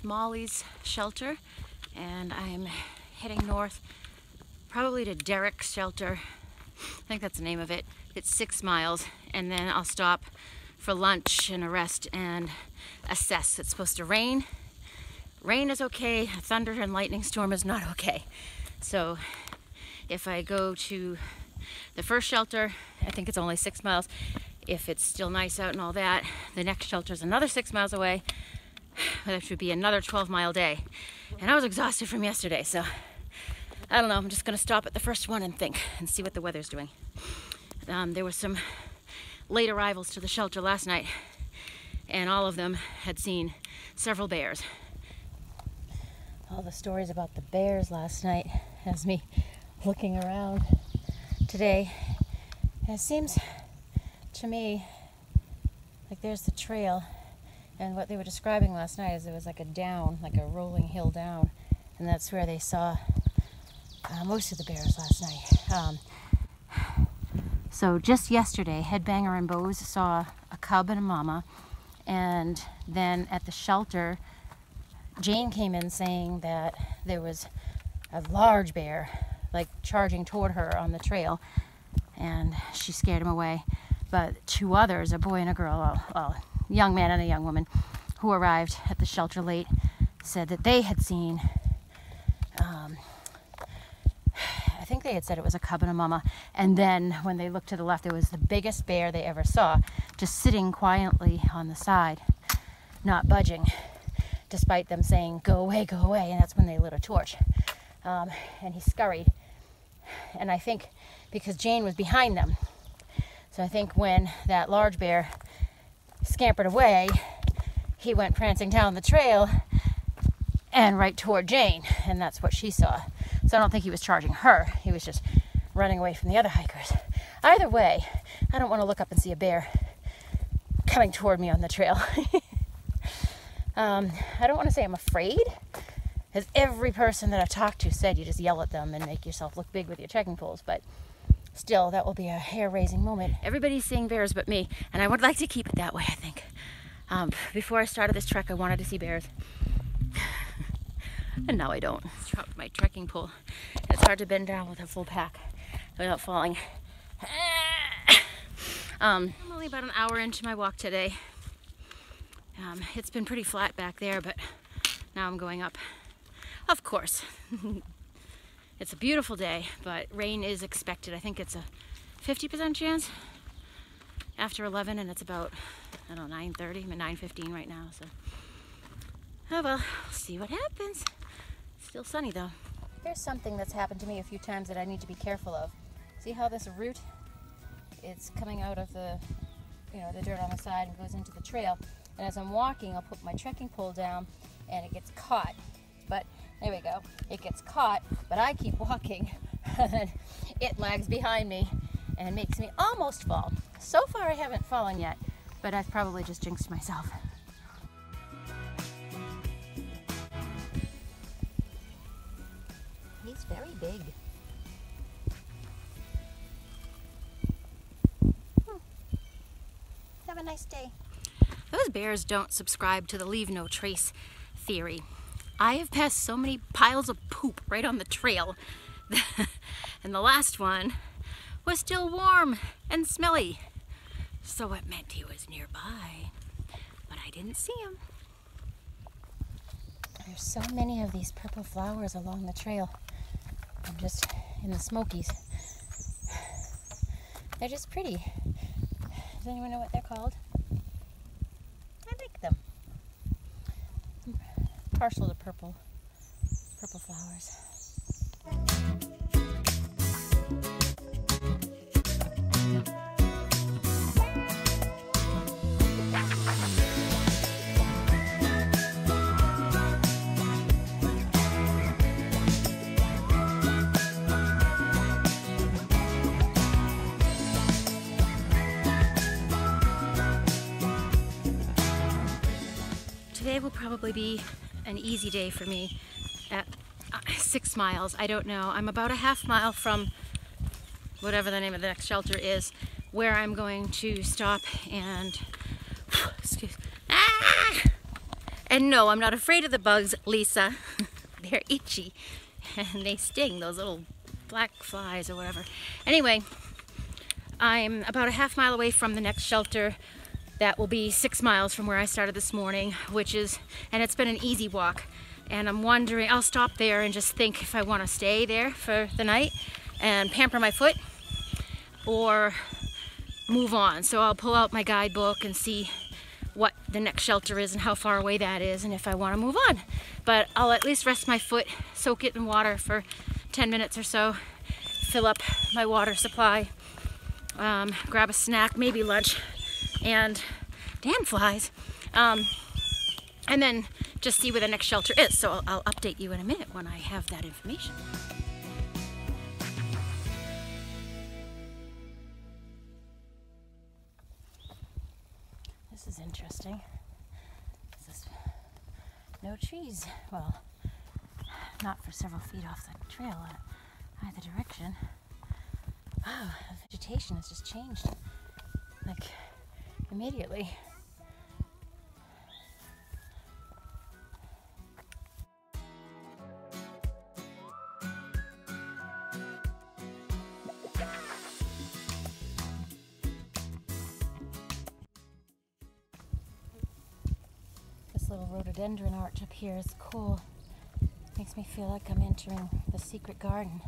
Molly's shelter, and I'm heading north, probably to Derek's shelter. I think that's the name of it. It's 6 miles, and then I'll stop for lunch and a rest and assess. It's supposed to rain. Rain is okay. A thunder and lightning storm is not okay. So if I go to the first shelter, I think it's only 6 miles. If it's still nice out and all that, the next shelter is another 6 miles away. That should be another 12-mile day. And I was exhausted from yesterday, so I don't know. I'm just going to stop at the first one and think and see what the weather's doing. There were some late arrivals to the shelter last night, and all of them had seen several bears. All the stories about the bears last night has me looking around today. And it seems to me like there's the trail, and what they were describing last night is it was like a down, like a rolling hill down, and that's where they saw most of the bears last night. So just yesterday, Headbanger and Bose saw a cub and a mama, and then at the shelter, Jane came in saying that there was a large bear like charging toward her on the trail, and she scared him away. But 2 others, a boy and a girl, a young man and a young woman, who arrived at the shelter late, said that they had seen, I think they had said it was a cub and a mama, and then when they looked to the left, it was the biggest bear they ever saw, just sitting quietly on the side, not budging, despite them saying, go away, and that's when they lit a torch. And he scurried, and I think because Jane was behind them, so I think when that large bear scampered away, he went prancing down the trail and right toward Jane, and that's what she saw. So I don't think he was charging her, he was just running away from the other hikers. Either way, I don't want to look up and see a bear coming toward me on the trail. I don't want to say I'm afraid, because every person that I've talked to said you just yell at them and make yourself look big with your trekking poles, but still, that will be a hair-raising moment. Everybody's seeing bears but me, and I would like to keep it that way, I think. Before I started this trek, I wanted to see bears. And now I don't. I dropped my trekking pole. It's hard to bend down with a full pack without falling. I'm only about an hour into my walk today. It's been pretty flat back there, but now I'm going up. Of course. It's a beautiful day, but rain is expected. I think it's a 50% chance after 11, and it's about, I don't know, 9:30, 9:15 right now, so. Oh well, see what happens. Still sunny though. Here's something that's happened to me a few times that I need to be careful of. See how this root, it's coming out of the, the dirt on the side and goes into the trail. And as I'm walking, I'll put my trekking pole down and it gets caught. But there we go. It gets caught, but I keep walking and it lags behind me and makes me almost fall. So far I haven't fallen yet, but I've probably just jinxed myself. He's very big. Have a nice day. Those bears don't subscribe to the leave no trace theory. I have passed so many piles of poop right on the trail, and the last one was still warm and smelly, so it meant he was nearby, but I didn't see him. There's so many of these purple flowers along the trail. I'm just in the Smokies. They're just pretty. Does anyone know what they're called? I like them. I'm partial to purple flowers. Today will probably be an easy day for me at 6 miles. I don't know. I'm about a half mile from whatever the name of the next shelter is, where I'm going to stop and And no, I'm not afraid of the bugs, Lisa. They're itchy and they sting, those little black flies or whatever. Anyway, I'm about a half mile away from the next shelter. That will be 6 miles from where I started this morning, and it's been an easy walk. And I'm wondering, I'll stop there and just think if I want to stay there for the night and pamper my foot or move on. So I'll pull out my guidebook and see what the next shelter is and how far away that is and if I want to move on. But I'll at least rest my foot, soak it in water for 10 minutes or so, fill up my water supply, grab a snack, maybe lunch, and damn flies, and then just see where the next shelter is. So I'll update you in a minute when I have that information. This is interesting. This is no trees. Well, not for several feet off the trail either direction. Wow, the vegetation has just changed, like, immediately. This little rhododendron arch up here is cool. Makes me feel like I'm entering the secret garden.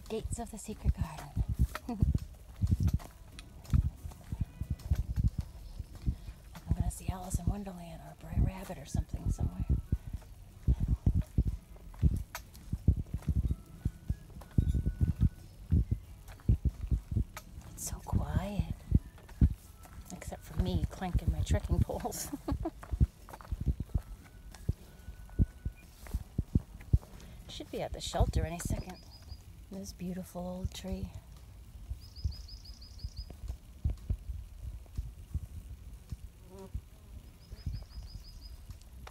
The gates of the secret garden. I'm gonna see Alice in Wonderland or a bright rabbit or something somewhere. It's so quiet. Except for me clanking my trekking poles. Should be at the shelter any second. This beautiful old tree.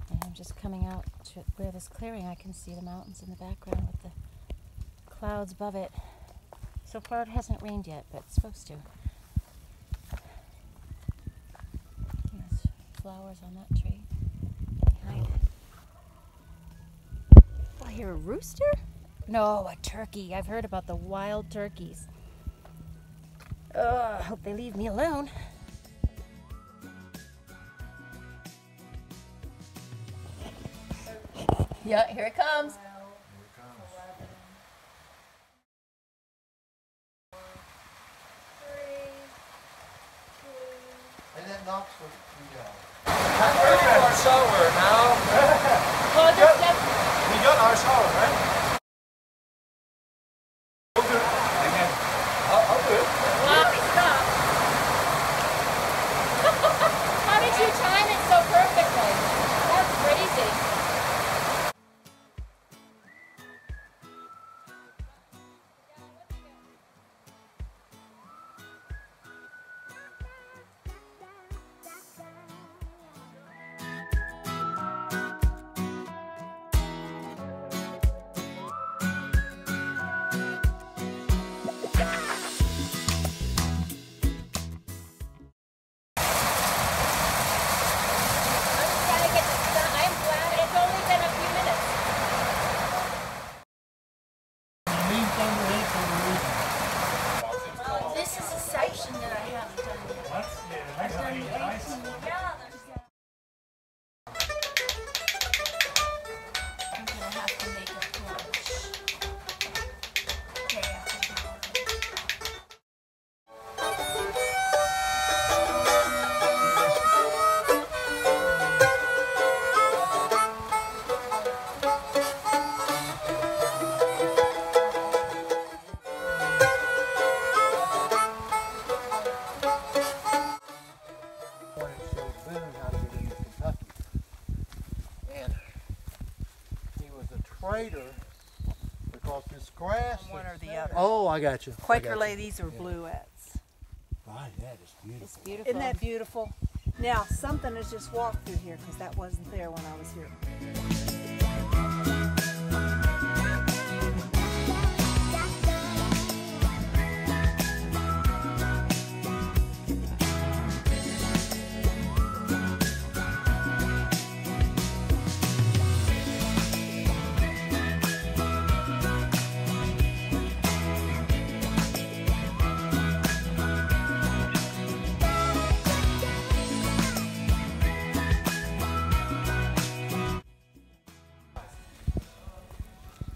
And I'm just coming out to where this clearing, I can see the mountains in the background with the clouds above it. So far it hasn't rained yet, but it's supposed to. There's flowers on that tree behind it. Oh, I hear a rooster? No, a turkey. I've heard about the wild turkeys. I hope they leave me alone. Yeah, here it comes. And that knocks for Our shower now. Well, We got our shower, right? We'll do it. I'll do it. wow, stop. How did you time it so perfectly? That's crazy. trader because this grass. One or the other. Oh, I got you. Quaker ladies or bluettes. Right, that is beautiful. It's beautiful. Isn't that beautiful? Now, something has just walked through here because that wasn't there when I was here.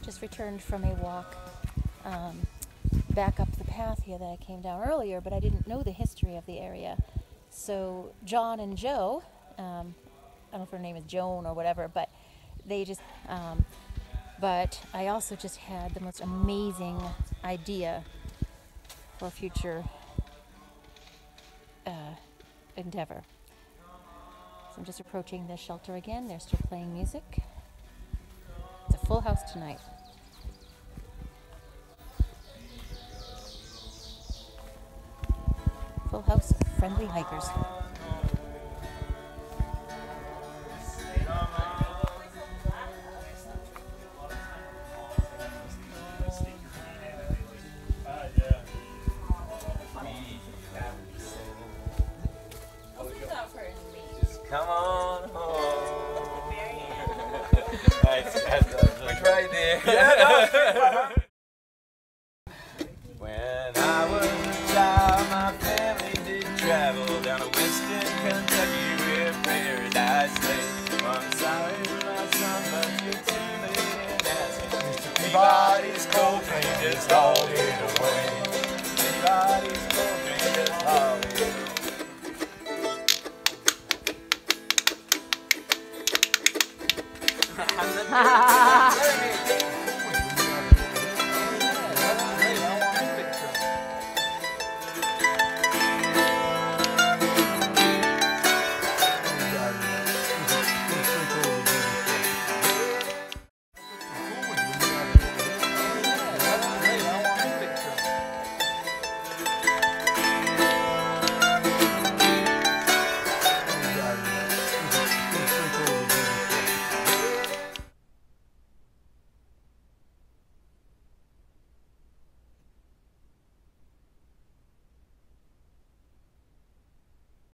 Just returned from a walk back up the path here that I came down earlier, but I didn't know the history of the area. So John and Joe, I don't know if her name is Joan or whatever, but they just, but I also just had the most amazing idea for a future endeavor. So I'm just approaching the shelter again. They're still playing music. It's a full house tonight. Full house of friendly hikers. Come on home. We tried there. When I was a child, my family did travel down to Western Kentucky where paradise lay. I'm sorry, my son, but you're too late in asking. Peabody's cold train just hauled it away. Peabody's cold train just hauled it away. I'm the